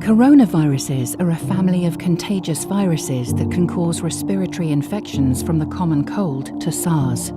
Coronaviruses are a family of contagious viruses that can cause respiratory infections from the common cold to SARS.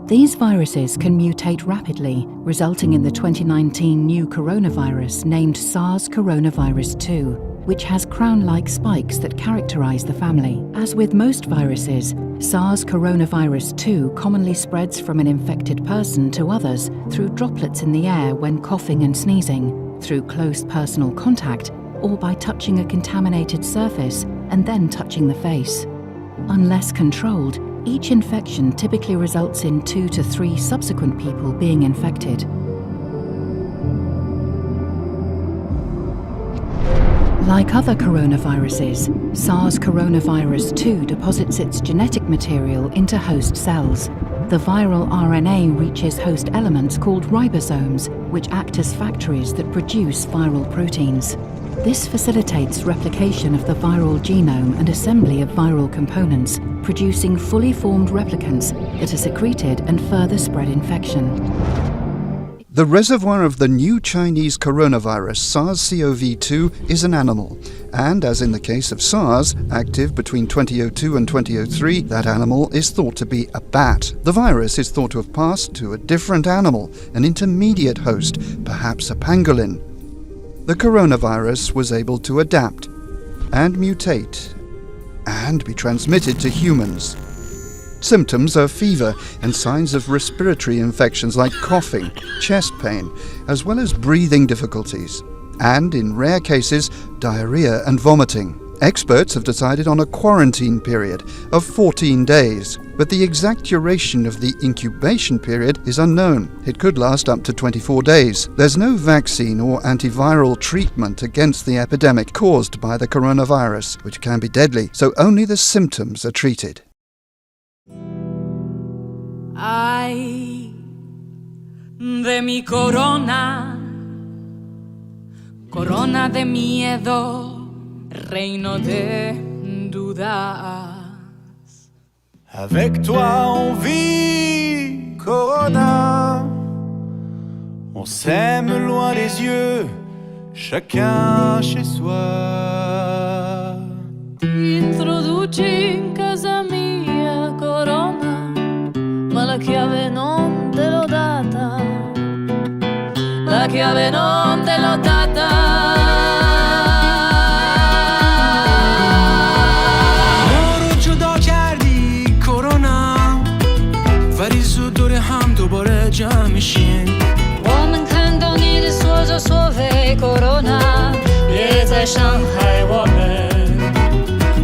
These viruses can mutate rapidly, resulting in the 2019 new coronavirus named SARS coronavirus 2, which has crown-like spikes that characterize the family. As with most viruses, SARS coronavirus 2 commonly spreads from an infected person to others through droplets in the air when coughing and sneezing, through close personal contact, or by touching a contaminated surface and then touching the face. Unless controlled, each infection typically results in 2 to 3 subsequent people being infected. Like other coronaviruses, SARS coronavirus 2 deposits its genetic material into host cells. The viral RNA reaches host elements called ribosomes, which act as factories that produce viral proteins. This facilitates replication of the viral genome and assembly of viral components, producing fully formed replicants that are secreted and further spread infection. The reservoir of the new Chinese coronavirus, SARS-CoV-2, is an animal, and as in the case of SARS, active between 2002 and 2003, that animal is thought to be a bat. The virus is thought to have passed to a different animal, an intermediate host, perhaps a pangolin. The coronavirus was able to adapt and mutate and be transmitted to humans. Symptoms are fever and signs of respiratory infections like coughing, chest pain, as well as breathing difficulties, and in rare cases, diarrhea and vomiting. Experts have decided on a quarantine period of 14 days, but the exact duration of the incubation period is unknown. It could last up to 24 days. There's no vaccine or antiviral treatment against the epidemic caused by the coronavirus, which can be deadly, so only the symptoms are treated. Ay, de mi corona, corona de miedo, reino de dudas. Avec toi on vit, Corona. On s'aime loin les yeux, chacun chez soi. Ti introduci in casa mia, corona, ma la chiave non te l'ho data. La chiave non te l'ho data. ما رو جدا کردی کرونا، ولی زود دور هم دوباره جمع میشیم. 我们看到你的所作所为，corona，别再伤害我们。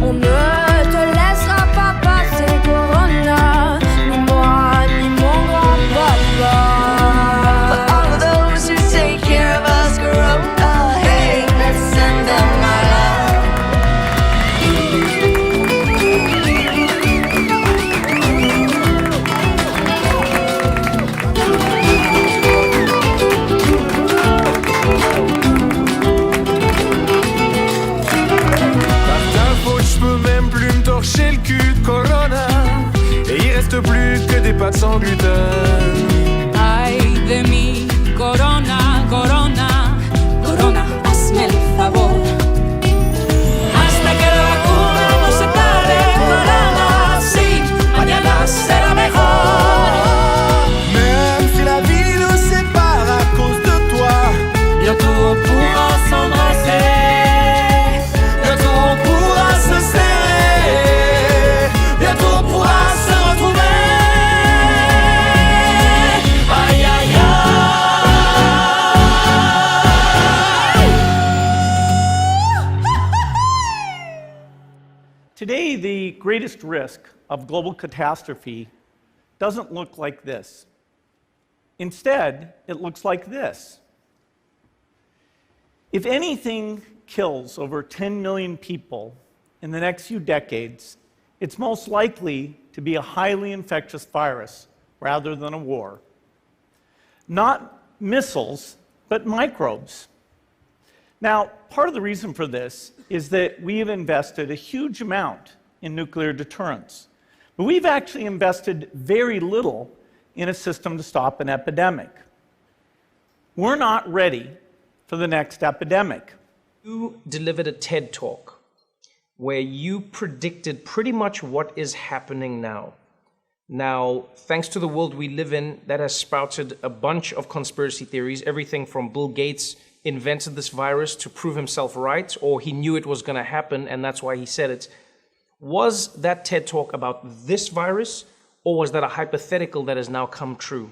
On ne te laissera pas passer, corona, ni moi, ni mon grand-papa. For all of those who take care of us, corona, hey, let's send them my love. Par ta faute, je peux même plus me torcher le cul de Corona. Et il reste plus que des pâtes sans gluten. Ay de mi corona, corona, corona, hazme el favor. Hasta que la vacuna nos separe, corona, sí, mañana será mejor. Même si la vie nous sépare à cause de toi, Bientôt on pourra s'embrasser. bientôt on pourra se serrer. Bientôt on pourra se retrouver. Ay, ay, ay. Today, the greatest risk of global catastrophe doesn't look like this. Instead, it looks like this. If anything kills over 10 million people in the next few decades, it's most likely to be a highly infectious virus rather than a war. Not missiles, but microbes. Now, part of the reason for this is that we have invested a huge amount in nuclear deterrence. But we've actually invested very little in a system to stop an epidemic. We're not ready for the next epidemic. You delivered a TED talk where you predicted pretty much what is happening now. Now, thanks to the world we live in, that has sprouted a bunch of conspiracy theories, everything from Bill Gates invented this virus to prove himself right, or he knew it was going to happen and that's why he said it. Was that TED talk about this virus, or was that a hypothetical that has now come true?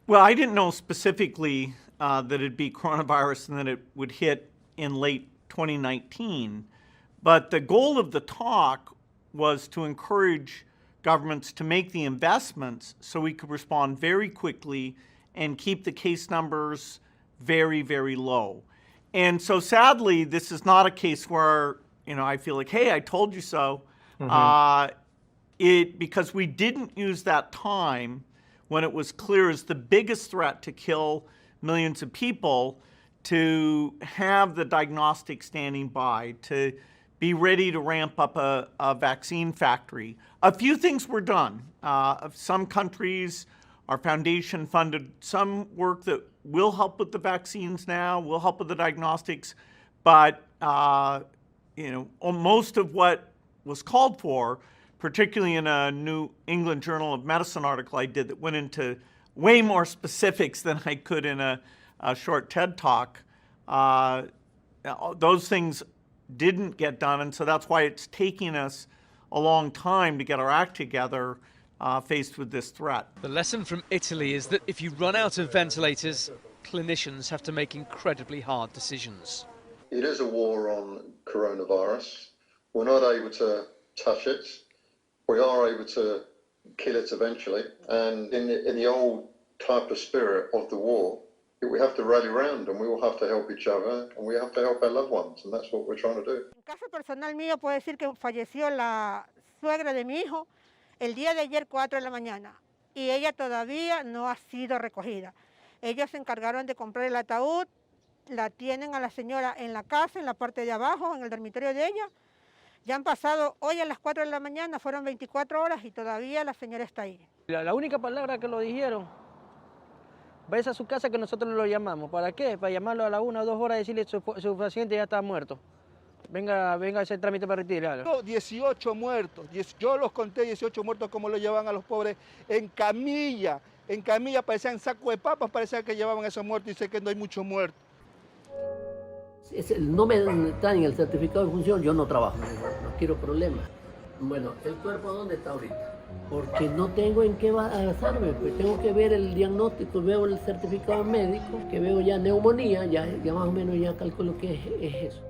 Well, I didn't know specifically that it'd be coronavirus and that it would hit in late 2019. But the goal of the talk was to encourage governments to make the investments so we could respond very quickly and keep the case numbers very, very low. And so sadly, this is not a case where, I feel like, hey, I told you so. Because we didn't use that time when it was clear as the biggest threat to kill millions of people, to have the diagnostic standing by, to be ready to ramp up a vaccine factory. A few things were done. Some countries, our foundation funded some work that will help with the vaccines now, will help with the diagnostics, but most of what was called for, particularly in a New England Journal of Medicine article I did that went into way more specifics than I could in a short TED talk, those things didn't get done, and so that's why it's taking us a long time to get our act together faced with this threat. The lesson from Italy is that if you run out of ventilators, clinicians have to make incredibly hard decisions. It is a war on coronavirus. We're not able to touch it. We are able to kill it eventually. And in the old type of spirit of the war, we have to rally around and we will have to help each other and we have to help our loved ones, and that's what we're trying to do. En caso personal mío puedo decir que falleció la suegra de mi hijo el día de ayer 4 de la mañana y ella todavía no ha sido recogida. Ellos se encargaron de comprar el ataúd, la tienen a la señora en la casa, en la parte de abajo, en el dormitorio de ella. Ya han pasado, hoy a las 4 de la mañana, fueron 24 horas y todavía la señora está ahí. La única palabra que lo dijeron, vayas a su casa que nosotros lo llamamos. ¿Para qué? Para llamarlo a las 1 o 2 horas y decirle su paciente ya está muerto. Venga a hacer trámite para retirarlo. 18 muertos, yo los conté 18 muertos como lo llevaban a los pobres en camilla parecían saco de papas, parecía que llevaban esos muertos y sé que no hay muchos muertos. No me dan el certificado de función, yo no trabajo, no quiero problemas. Bueno, ¿el cuerpo dónde está ahorita? Porque no tengo en qué basarme, pues tengo que ver el diagnóstico, veo el certificado médico, que veo ya neumonía, ya más o menos ya calculo que es eso.